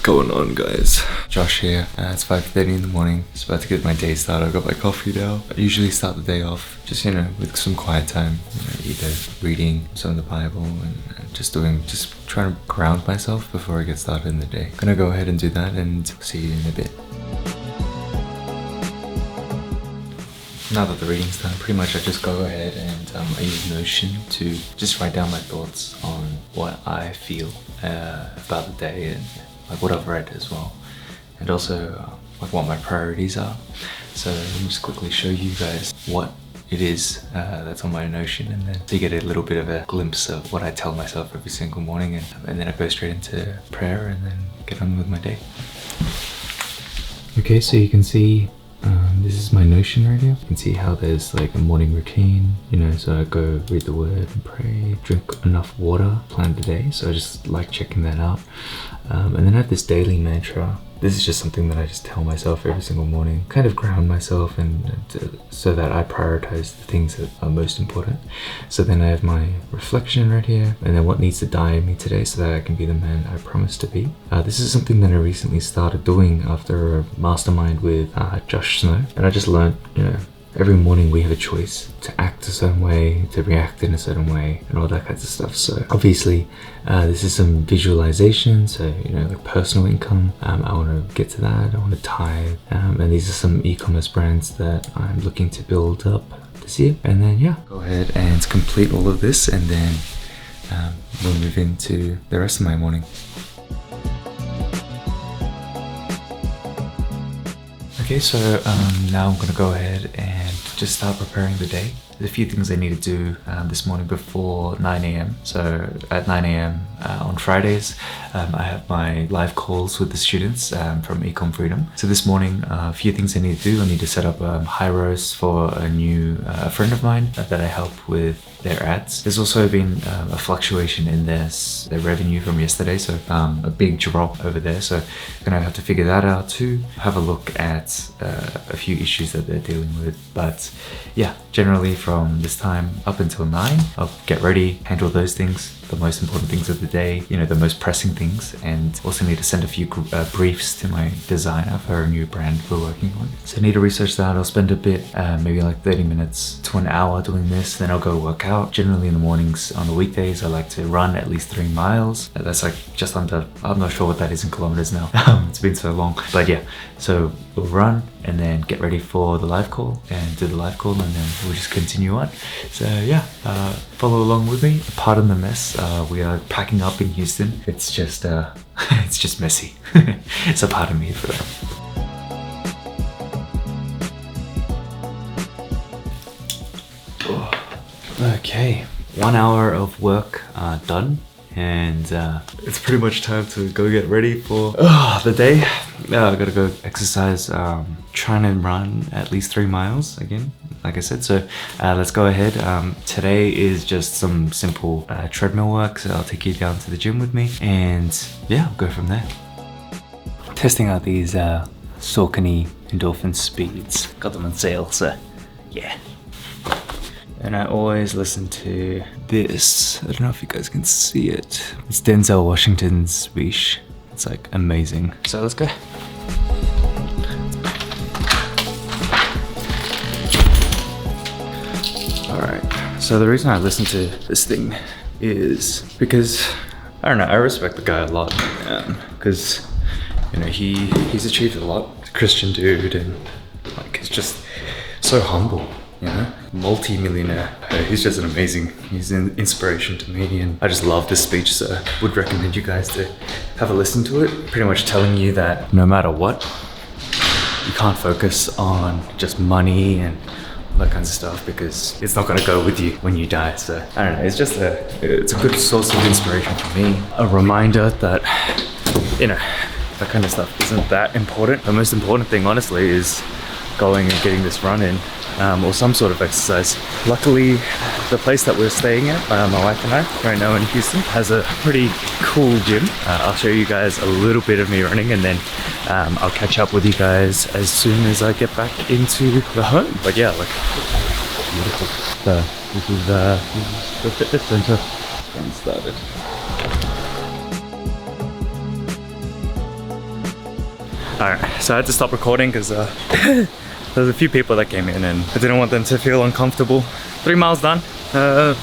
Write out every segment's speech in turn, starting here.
going on, guys? Josh here. It's 5:30 in the morning. Just about to get my day started. I've got my coffee now. I usually start the day off just, with some quiet time. Either reading some of the Bible and just trying to ground myself before I get started in the day. Gonna go ahead and do that and see you in a bit. Now that the reading's done, pretty much I just go ahead and I use Notion to just write down my thoughts on what I feel about the day and like what I've read as well, and also like what my priorities are. So let me just quickly show you guys what it is that's on my Notion, and then so you get a little bit of a glimpse of what I tell myself every single morning, and then I go straight into prayer and then get on with my day. Okay, so you can see this is my Notion right here. You can see how there's like a morning routine, so I go read the word and pray, drink enough water, plan the day. So I just like checking that out. And then I have this daily mantra. This is just something that I just tell myself every single morning, kind of ground myself so that I prioritize the things that are most important. So then I have my reflection right here, and then what needs to die in me today so that I can be the man I promise to be. This is something that I recently started doing after a mastermind with Josh Snow, and I just learned, every morning we have a choice to act a certain way, to react in a certain way, and all that kinds of stuff. So obviously this is some visualization, so like personal income. I want to get to that. I want to tithe, and these are some e-commerce brands that I'm looking to build up this year. And then go ahead and complete all of this, and then we'll move into the rest of my morning. Okay, so now I'm going to go ahead and just start preparing the day. There's a few things I need to do this morning before 9 a.m. So at 9 a.m. On Fridays, I have my live calls with the students from Ecom Freedom. So this morning, a few things I need to do. I need to set up Hyros for a friend of mine that I help with their ads. There's also been a fluctuation in their revenue from yesterday, so a big drop over there. So I'm gonna have to figure that out too. Have a look at a few issues that they're dealing with. But yeah, generally from this time up until 9, I'll get ready, handle those things, the most important things of the day, the most pressing things, and also need to send a few briefs to my designer for a new brand we're working on. So I need to research that. I'll spend a bit, maybe like 30 minutes to an hour doing this, then I'll go work out. Generally in the mornings on the weekdays, I like to run at least 3 miles. That's like just under, I'm not sure what that is in kilometers now. It's been so long, but yeah, so we'll run and then get ready for the live call and do the live call, and then we'll just continue on. So yeah, follow along with me. Pardon the mess. We are packing up in Houston. It's just it's just messy. So pardon me for that. Okay, 1 hour of work done, and it's pretty much time to go get ready for the day. I gotta go exercise, trying to run at least 3 miles again, like I said. So let's go ahead. Today is just some simple treadmill work, so I'll take you down to the gym with me, and yeah, I'll go from there. Testing out these Saucony endorphin speeds. Got them on sale, so yeah. And I always listen to this. I don't know if you guys can see it. It's Denzel Washington's speech. It's like amazing. So let's go. Alright, so the reason I listen to this thing is because, I don't know, I respect the guy a lot. Because, he's achieved a lot. Christian dude, and like he's just so humble. Multi-millionaire. He's just he's an inspiration to me, and I just love this speech, so would recommend you guys to have a listen to it. Pretty much telling you that no matter what, you can't focus on just money and all that kinds of stuff, because it's not going to go with you when you die. So I don't know, it's just it's a good source of inspiration for me. A reminder that, that kind of stuff isn't that important. The most important thing, honestly, is going and getting this run in, or some sort of exercise. Luckily, the place that we're staying at, my wife and I, right now in Houston, has a pretty cool gym. I'll show you guys a little bit of me running, and then I'll catch up with you guys as soon as I get back into the home. But yeah, like, beautiful. So this is the fitness center. Getting started. Alright, so I had to stop recording because there's a few people that came in and I didn't want them to feel uncomfortable. 3 miles done. So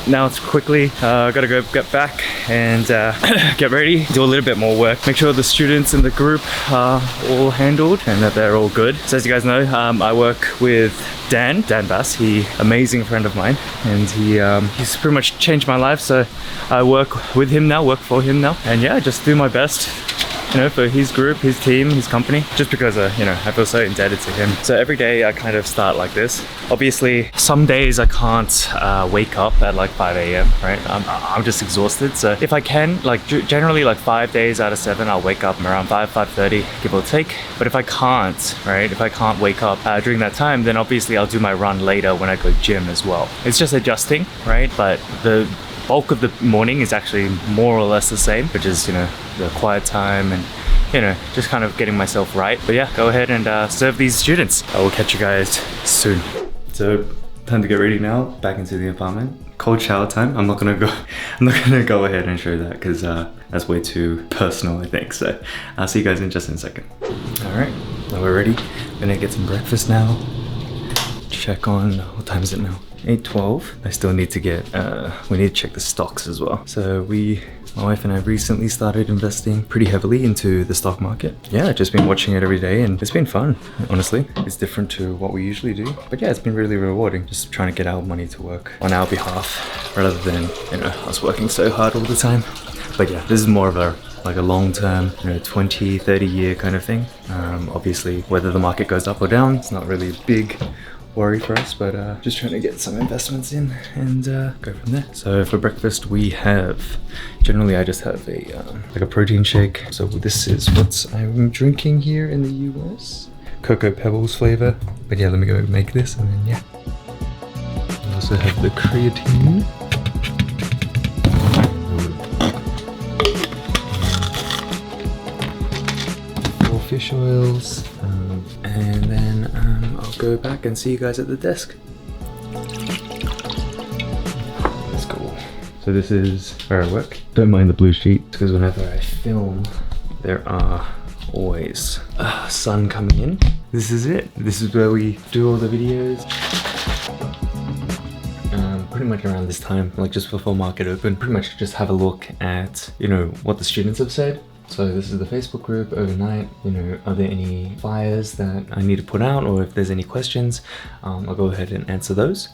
now it's quickly gotta go get back and get ready, do a little bit more work, make sure the students in the group are all handled and that they're all good. So as you guys know, I work with Dan Bass. He amazing friend of mine, and he's pretty much changed my life. So I work with him now, work for him now, and yeah, just do my best, you know, for his group, his team, his company, just because you know, I feel so indebted to him. So every day I kind of start like this. Obviously some days I can't wake up at like 5 a.m. right? I'm just exhausted. So if I can, like generally like 5 days out of 7 I'll wake up around 5:30, give or take. But if I can't, right, if I can't wake up during that time, then obviously I'll do my run later when I go gym as well. It's just adjusting, right? But the bulk of the morning is actually more or less the same, which is, you know, the quiet time and, you know, just kind of getting myself right. But yeah, go ahead and serve these students. I will catch you guys soon. So time to get ready now, back into the apartment. Cold shower time. I'm not gonna go ahead and show that because that's way too personal, I think. So I'll see you guys in just in a second. All right, now we're ready. I'm gonna get some breakfast now. Check on, what time is it now? 8:12. I still need to get, we need to check the stocks as well. So my wife and I recently started investing pretty heavily into the stock market. Yeah, I've just been watching it every day and it's been fun, honestly. It's different to what we usually do. But yeah, it's been really rewarding, just trying to get our money to work on our behalf rather than, you know, us working so hard all the time. But yeah, this is more of a long-term, you know, 20, 30 year kind of thing. Obviously, whether the market goes up or down, it's not really a big worry for us, but just trying to get some investments in and go from there. So for breakfast we have, generally I just have a like a protein shake. So this is what I'm drinking here in the US, Cocoa Pebbles flavor. But yeah, let me go make this and then yeah. I also have the creatine. Fish oils, and then I'll go back and see you guys at the desk. Let's go. So this is where I work. Don't mind the blue sheet because whenever I film there are always sun coming in. This is it. This is where we do all the videos. Pretty much around this time, like just before market open, pretty much just have a look at, you know, what the students have said. So this is the Facebook group overnight. You know, are there any flyers that I need to put out, or if there's any questions, I'll go ahead and answer those.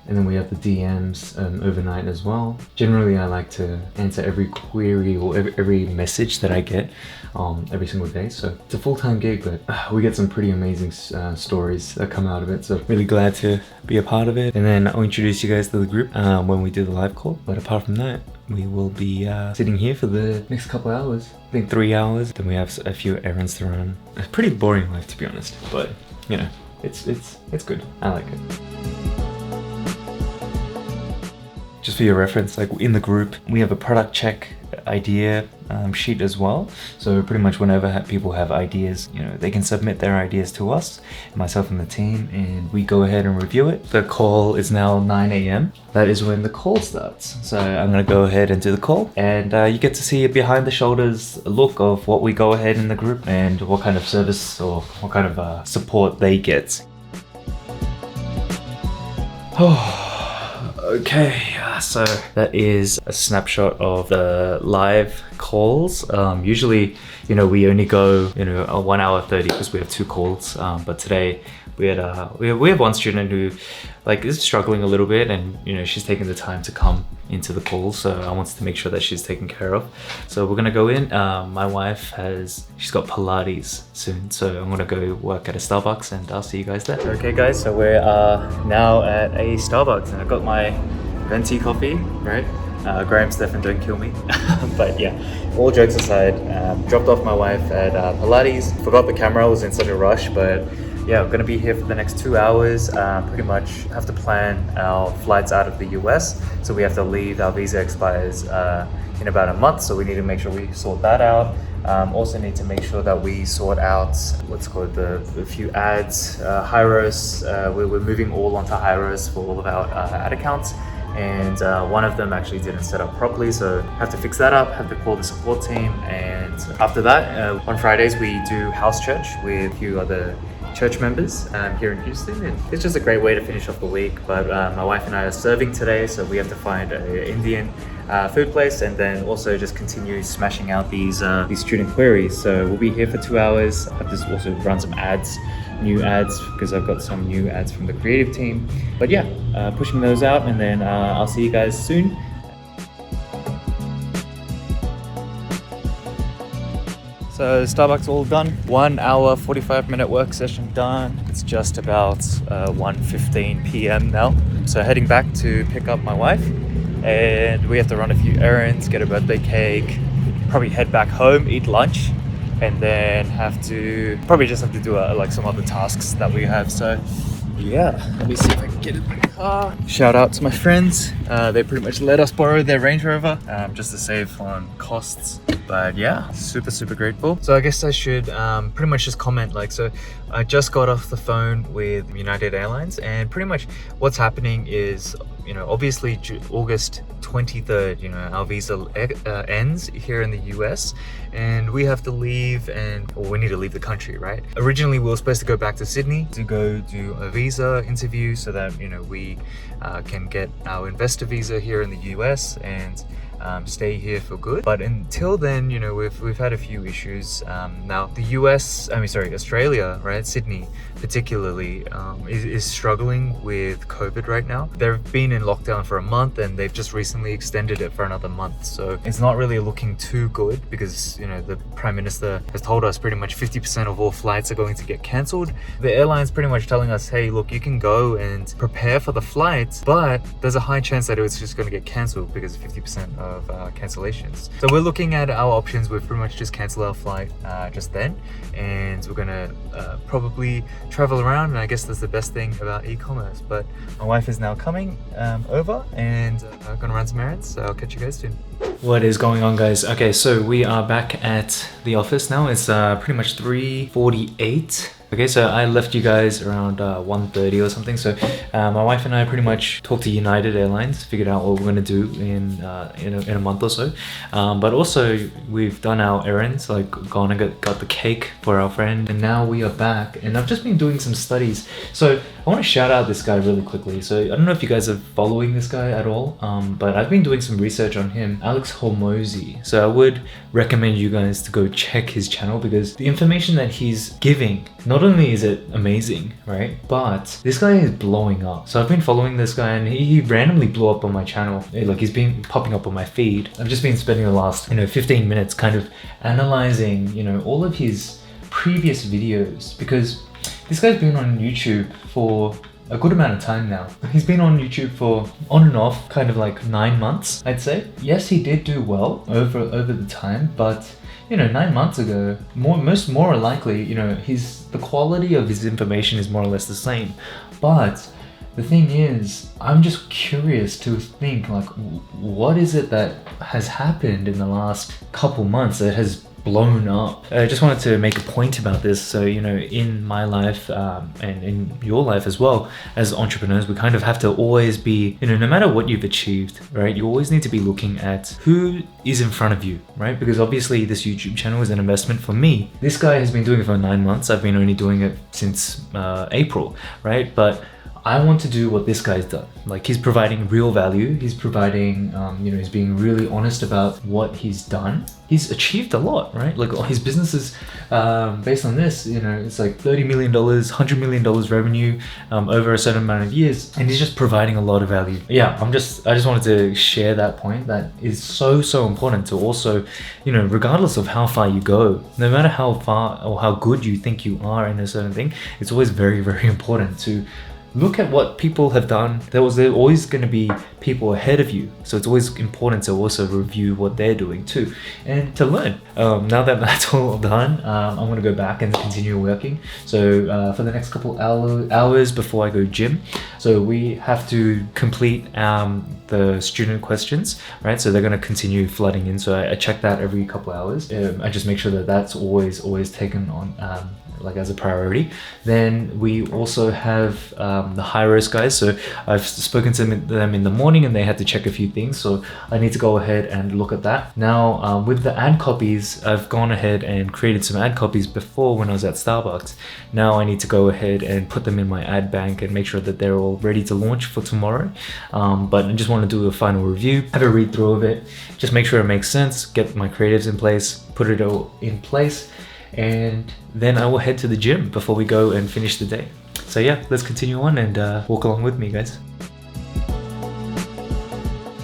And then we have the DMs overnight as well. Generally, I like to answer every query or every message that I get every single day. So it's a full-time gig, but we get some pretty amazing stories that come out of it. So really glad to be a part of it. And then I'll introduce you guys to the group when we do the live call. But apart from that, we will be sitting here for the next couple hours. I think 3 hours. Then we have a few errands to run. A pretty boring life, to be honest, but you know, it's good. I like it. Just for your reference, like in the group, we have a product check idea sheet as well. So pretty much whenever people have ideas, you know, they can submit their ideas to us, myself and the team, and we go ahead and review it. The call is now 9 a.m. That is when the call starts. So I'm gonna go ahead and do the call, and you get to see a behind the shoulders look of what we go ahead in the group and what kind of service or what kind of support they get. Oh. Okay, so that is a snapshot of the live calls. Usually, you know, we only go, you know, a 1 hour 30 because we have 2 calls. But today we have one student who like is struggling a little bit, and you know, she's taking the time to come into the call, so I wanted to make sure that she's taken care of. So we're gonna go in. My wife she's got Pilates soon, so I'm gonna go work at a Starbucks, and I'll see you guys there. Okay guys, so we're now at a Starbucks, and I got my venti coffee, right? Graham, Stefan, don't kill me. But yeah, all jokes aside, dropped off my wife at Pilates. Forgot the camera, I was in such a rush, but yeah, I'm gonna be here for the next 2 hours. Pretty much have to plan our flights out of the US. So we have to leave, our visa expires in about a month. So we need to make sure we sort that out. Also need to make sure that we sort out what's called the few ads, Hyros. We're moving all onto Hyros for all of our ad accounts. and one of them actually didn't set up properly, so have to fix that up, have to call the support team. And after that, on Fridays we do house church with a few other church members here in Houston, and it's just a great way to finish off the week. But my wife and I are serving today, so we have to find an Indian food place, and then also just continue smashing out these student queries. So we'll be here for 2 hours. I have to also run some new ads, because I've got some new ads from the creative team. But yeah, pushing those out, and then I'll see you guys soon. So Starbucks all done. 1 hour, 45-minute work session done. It's just about 1:15 p.m. now. So heading back to pick up my wife, and we have to run a few errands, get a birthday cake, probably head back home, eat lunch, and then probably just have to do like some other tasks that we have. So yeah, let me see if I can get in the car. Shout out to my friends. They pretty much let us borrow their Range Rover just to save on costs. But yeah, super grateful. So I guess I should pretty much just comment, like, so I just got off the phone with United Airlines, and pretty much what's happening is, obviously August 23rd, our visa ends here in the US, and we have to leave, we need to leave the country, right? Originally we were supposed to go back to Sydney to go do a visa interview so that we can get our investor visa here in the US and stay here for good. But until then, we've had a few issues. Now the Australia, right, Sydney particularly, is struggling with COVID right now. They've been in lockdown for a month, and they've just recently extended it for another month. So it's not really looking too good, because the Prime Minister has told us pretty much 50% of all flights are going to get cancelled. The airline's pretty much telling us, hey, look, you can go and prepare for the flights, but there's a high chance that it's just going to get cancelled because 50% of cancellations. So we're looking at our options. We've pretty much just cancelled our flight just then, and we're gonna probably travel around, and I guess that's the best thing about e-commerce. But my wife is now coming over, and I'm gonna run some errands, so I'll catch you guys soon. What is going on, guys? Okay, so we are back at the office now. It's pretty much 3:48. Okay, so I left you guys around 1:30 or something. So my wife and I pretty much talked to United Airlines, figured out what we're gonna do in a month or so. But also we've done our errands, like gone and got the cake for our friend, and now we are back. And I've just been doing some studies. So I want to shout out this guy really quickly. So I don't know if you guys are following this guy at all, but I've been doing some research on him, Alex Hormozi. So I would recommend you guys to go check his channel, because the information that he's giving, not only is it amazing, right, but this guy is blowing up. So I've been following this guy, and he randomly blew up on my channel. Like, he's been popping up on my feed. I've just been spending the last 15 minutes kind of analyzing all of his previous videos, because this guy's been on YouTube for a good amount of time now. He's been on YouTube for on and off kind of like 9 months, I'd say. Yes, he did do well over the time, but 9 months ago, more likely, the quality of his information is more or less the same. But the thing is, I'm just curious to think, like, what is it that has happened in the last couple months that has blown up? I just wanted to make a point about this. So in my life and in your life as well, as entrepreneurs, we kind of have to always be, no matter what you've achieved, right, you always need to be looking at who is in front of you, right? Because obviously this YouTube channel is an investment for me. This guy has been doing it for 9 months. I've been only doing it since April, right? But I want to do what this guy's done. Like, he's providing real value. He's providing, he's being really honest about what he's done. He's achieved a lot, right? Like, his businesses, based on this, it's like $30 million, $100 million revenue over a certain amount of years, and he's just providing a lot of value. Yeah, I just wanted to share that point. That is so important to also, regardless of how far you go, no matter how far or how good you think you are in a certain thing, it's always very important to look at what people have done. There's always going to be people ahead of you, so it's always important to also review what they're doing too, and to learn. Now that that's all done, I'm going to go back and continue working. So for the next couple hours before I go gym, so we have to complete the student questions, right? So they're going to continue flooding in, so I check that every couple hours. I just make sure that that's always taken on like as a priority. Then we also have the high risk guys. So I've spoken to them in the morning and they had to check a few things. So I need to go ahead and look at that. Now with the ad copies, I've gone ahead and created some ad copies before when I was at Starbucks. Now I need to go ahead and put them in my ad bank and make sure that they're all ready to launch for tomorrow. But I just want to do a final review, have a read through of it, just make sure it makes sense, get my creatives in place, put it all in place, and then I will head to the gym before we go and finish the day. So yeah, let's continue on and walk along with me, guys.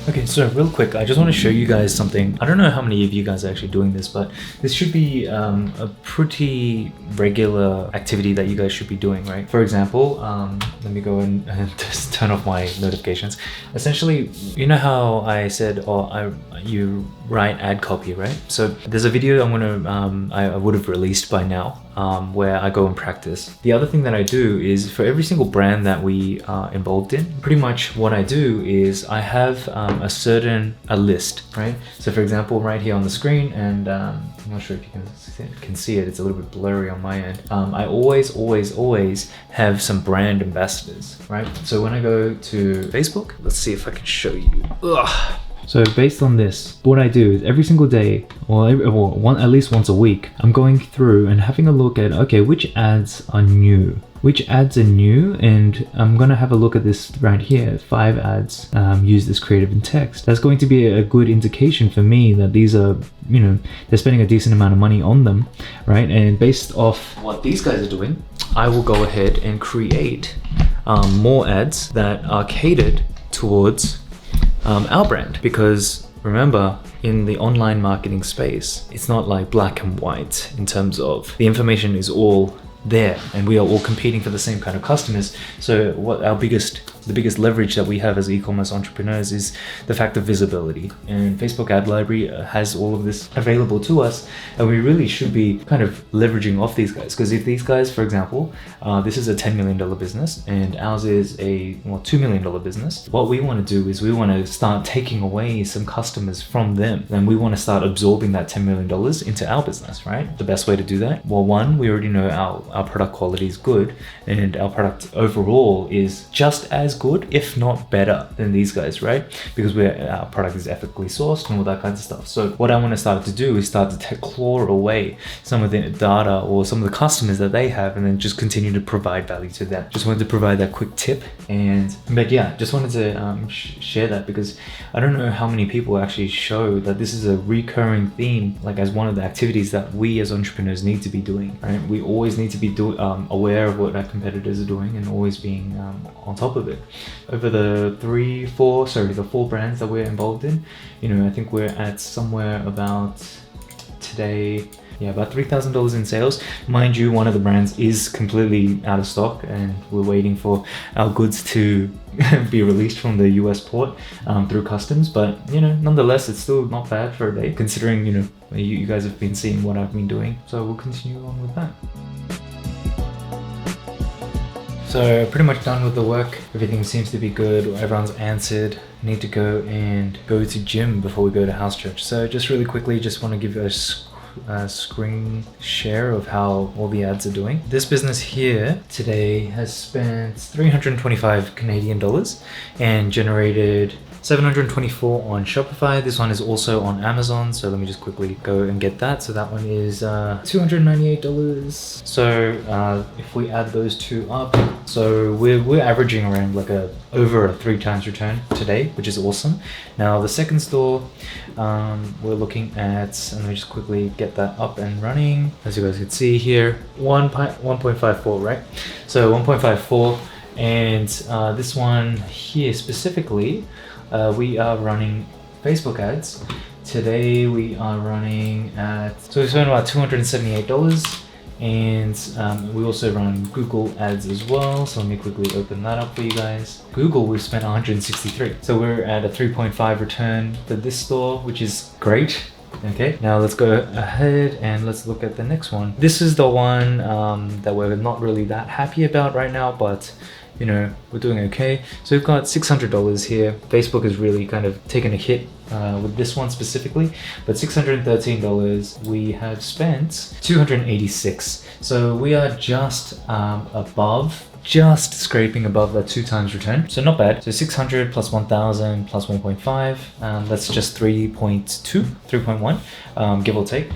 Okay, so real quick, I just want to show you guys something. I don't know how many of you guys are actually doing this, but this should be a pretty regular activity that you guys should be doing, right? For example, let me go and just turn off my notifications. Essentially, you know how I said, you write ad copy, right? So there's a video I would have released by now, where I go and practice. The other thing that I do is for every single brand that we are involved in, pretty much what I do is I have a list, right? So for example, right here on the screen, and I'm not sure if you can see it, it's a little bit blurry on my end. I always have some brand ambassadors, right? So when I go to Facebook, let's see if I can show you. Ugh. So based on this, what I do is every single day, or at least once a week, I'm going through and having a look at, okay, which ads are new? Which ads are new? And I'm gonna have a look at this right here. 5 ads use this creative in text. That's going to be a good indication for me that these are, they're spending a decent amount of money on them, right? And based off what these guys are doing, I will go ahead and create more ads that are catered towards our brand. Because remember, in the online marketing space, it's not like black and white in terms of the information is all there and we are all competing for the same kind of customers. So what the biggest leverage that we have as e-commerce entrepreneurs is the fact of visibility, and Facebook ad library has all of this available to us, and we really should be kind of leveraging off these guys. Because if these guys, for example, this is a $10 million business and ours is a $2 million business, what we want to do is we want to start taking away some customers from them, and we want to start absorbing that $10 million into our business, right? The best way to do that, well, one, we already know our product quality is good and our product overall is just as good, if not better, than these guys, right? Because our product is ethically sourced and all that kinds of stuff. So what I want to start to do is start to claw away some of the data or some of the customers that they have, and then just continue to provide value to them. Just wanted to provide that quick tip, but yeah, just wanted to share that, because I don't know how many people actually show that this is a recurring theme, like as one of the activities that we as entrepreneurs need to be doing, right? We always need to be aware of what our competitors are doing and always being on top of it. Over the 4 brands that we're involved in, I think we're at somewhere about today, about $3,000 in sales. Mind you, one of the brands is completely out of stock and we're waiting for our goods to be released from the US port through customs. But nonetheless, it's still not bad for a day, considering you guys have been seeing what I've been doing. So we'll continue on with that. So pretty much done with the work. Everything seems to be good. Everyone's answered. I need to go to gym before we go to house church. So just really quickly, just want to give you a screen share of how all the ads are doing. This business here today has spent 325 Canadian dollars and generated 724 on Shopify. This one is also on Amazon, so let me just quickly go and get that. So that one is $298. So if we add those two up, so we're averaging around like over a 3 times return today, which is awesome. Now the second store, we're looking at, and let me just quickly get that up and running. As you guys can see here, 1.54, right? So 1.54, and this one here specifically, we are running Facebook ads. Today we are running so we spent about $278, and we also run Google ads as well. So let me quickly open that up for you guys. Google, we spent 163. So we're at a 3.5 return for this store, which is great. Okay, now let's go ahead and let's look at the next one. This is the one that we're not really that happy about right now, but you know, we're doing okay. So we've got $600 here. Facebook has really kind of taken a hit with this one specifically, but $613. We have spent 286. So we are just above, just scraping above that 2 times return. So not bad. So 600 plus 1000 plus 1.5, that's just 3.1, give or take.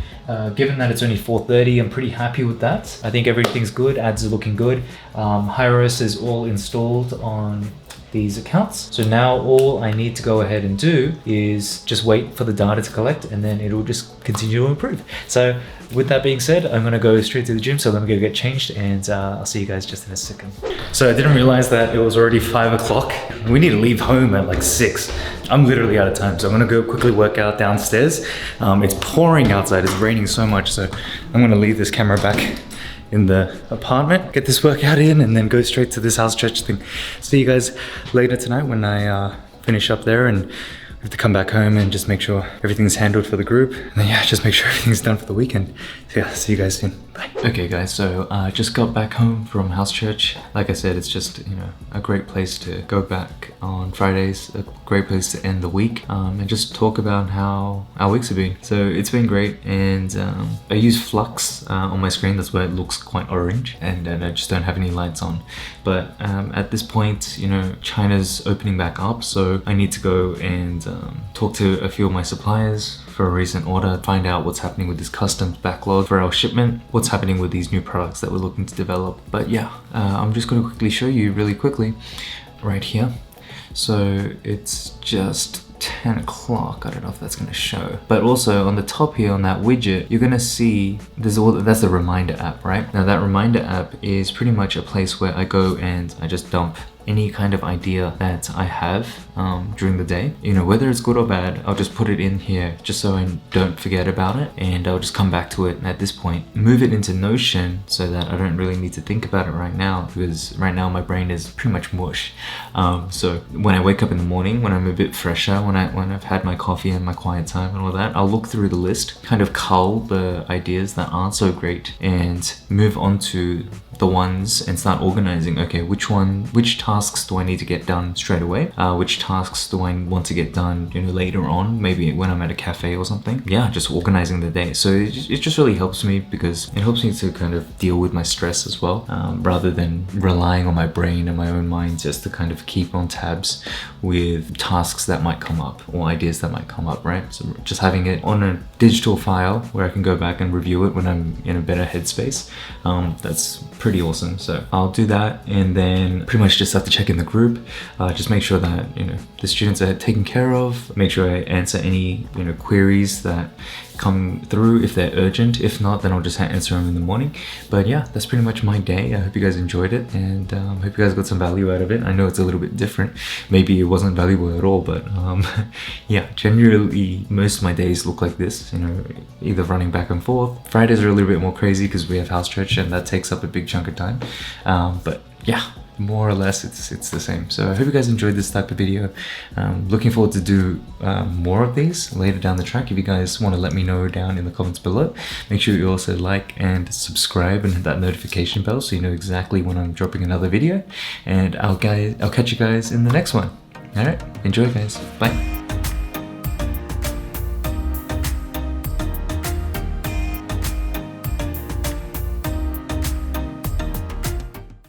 Given that it's only 4:30, I'm pretty happy with that. I think everything's good, ads are looking good. Hyros is all installed on these accounts. So now all I need to go ahead and do is just wait for the data to collect, and then it'll just continue to improve. So with that being said, I'm gonna go straight to the gym, so let me go get changed, and I'll see you guys just in a second. So I didn't realize that it was already 5 o'clock. We need to leave home at like 6. I'm literally out of time, so I'm gonna go quickly work out downstairs. It's pouring outside, it's raining so much, so I'm gonna leave this camera back in the apartment, get this workout in, and then go straight to this house church thing. See you guys later tonight when I finish up there, and I have to come back home and just make sure everything's handled for the group, and then yeah, just make sure everything's done for the weekend. So yeah, see you guys soon. Bye. Okay guys, so I just got back home from house church. Like I said, it's just, you know, a great place to go back on Fridays, a great place to end the week, and just talk about how our weeks have been. So it's been great, and I use Flux on my screen, that's why it looks quite orange, and I just don't have any lights on. But at this point, you know, China's opening back up, so I need to go and talk to a few of my suppliers for a recent order, find out what's happening with this customs backlog for our shipment, what's happening with these new products that we're looking to develop. But yeah, I'm just going to quickly show you really quickly right here. So it's just 10 o'clock. I don't know if that's going to show, but also on the top here on that widget, you're going to see that's the reminder app, right? Now that reminder app is pretty much a place where I go and I just dump any kind of idea that I have during the day, you know, whether it's good or bad. I'll just put it in here just so I don't forget about it, and I'll just come back to it at this point, move it into Notion so that I don't really need to think about it right now, because right now my brain is pretty much mush. So when I wake up in the morning, when I'm a bit fresher, when I've had my coffee and my quiet time and all that, I'll look through the list, kind of cull the ideas that aren't so great, and move on to the ones and start organizing. Okay, which tasks do I need to get done straight away? Which tasks do I want to get done, you know, later on, maybe when I'm at a cafe or something? Yeah, just organizing the day. So it just really helps me, because it helps me to kind of deal with my stress as well, rather than relying on my brain and my own mind just to kind of keep on tabs with tasks that might come up or ideas that might come up, right? So just having it on a digital file where I can go back and review it when I'm in a better headspace, that's pretty awesome. So I'll do that, and then pretty much just have to check in the group, just make sure that, you know, the students are taken care of, make sure I answer any, you know, queries that come through if they're urgent. If not, then I'll just answer them in the morning. But yeah, that's pretty much my day. I hope you guys enjoyed it, and hope you guys got some value out of it. I know it's a little bit different, maybe it wasn't valuable at all, but yeah, generally most of my days look like this, you know, either running back and forth. Fridays are a little bit more crazy because we have house church, and that takes up a big chunk of time, but yeah, more or less it's the same. So I hope you guys enjoyed this type of video. Looking forward to do more of these later down the track. If you guys want to let me know down in the comments below, make sure you also like and subscribe and hit that notification bell so you know exactly when I'm dropping another video, and I'll catch you guys in the next one. All right, enjoy guys, bye.